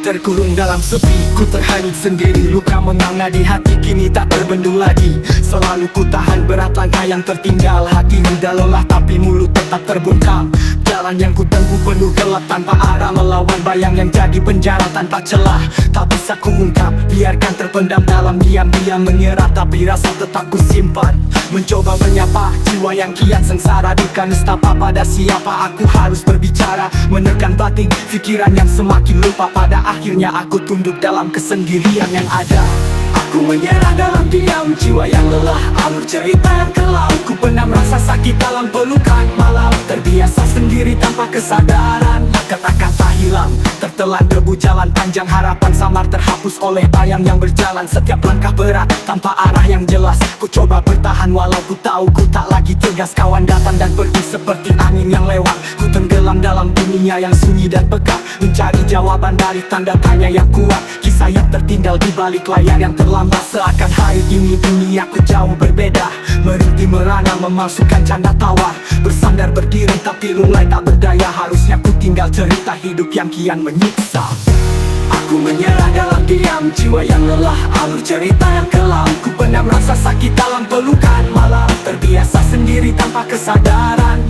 terkurung dalam sepi. Ku terhanyut sendiri, luka menganga di hati kini tak terbendung lagi. Selalu ku tahan berat langkah yang tertinggal. Hati udah lelah tapi mulut tetap terbungkam. Jalan yang ku tempuh penuh gelap tanpa arah, melawan bayang yang jadi penjara tanpa celah. Tak bisa ku ungkap, biarkan terpendam dalam diam-diam menyerah, tapi rasa tetap ku simpan. Mencoba menyapa jiwa yang kian sengsara, duka nestapa pada siapa aku harus berbicara. Menekan batin pikiran yang semakin lupa, pada akhirnya aku tunduk dalam kesendirian yang ada. Aku menyerah dalam diam, jiwa yang lelah, alur cerita yang kelam. Ku pendam rasa sakit dalam pelukan malam, terbiasa sendiri tanpa kesadaran. Kata-kata hilang, tertelan debu jalan panjang, harapan samar terhapus oleh bayang yang berjalan. Setiap langkah berat tanpa arah yang jelas, ku coba bertahan walau ku tahu ku tak lagi tegas. Kawan datang dan pergi seperti angin yang lewat. Ku tenggelam dalam dunia yang sunyi dan peka, mencari jawaban dari tanda tanya yang kuat. Kisah yang tertinggal di balik layar yang terlambat, seakan hari ini duniaku jauh berbeda. Merintih merana memasukkan canda tawa, bersandar berdiri tapi lunglai tak berdaya. Harusnya ku tinggal cerita hidup yang kian menyiksa. Aku menyerah dalam diam, jiwa yang lelah, alur cerita yang kelam. Ku pendam rasa sakit dalam pelukan malam, terbiasa sendiri tanpa kesadaran.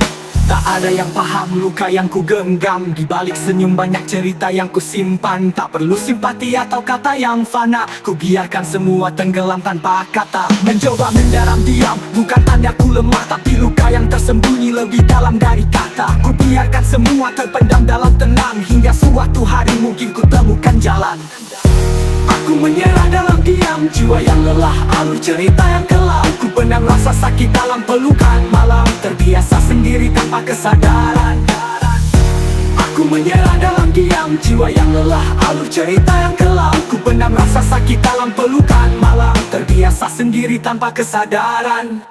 Tak ada yang paham luka yang ku genggam, di balik senyum banyak cerita yang ku simpan. Tak perlu simpati atau kata yang fana, ku biarkan semua tenggelam tanpa kata. Mencoba mendaram diam, bukan tanda ku lemah, tapi luka yang tersembunyi lebih dalam dari kata. Ku biarkan semua terpendam dalam tenang, hingga suatu hari mungkin ku temukan jalan. Aku menyerah dalam diam, jiwa yang lelah, alur cerita yang kelam. Ku pendam rasa sakit dalam pelukan malam, terbiasa sendiri tanpa kesadaran. Aku menyerah dalam diam, jiwa yang lelah, alur cerita yang kelam. Ku pendam rasa sakit dalam pelukan malam, terbiasa sendiri tanpa kesadaran.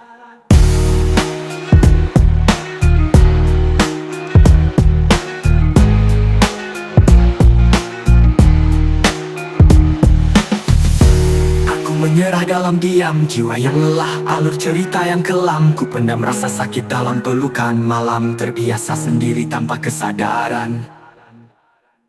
Menyerah dalam diam, jiwa yang lelah, alur cerita yang kelam. Ku pendam rasa sakit dalam pelukan malam, terbiasa sendiri tanpa kesadaran.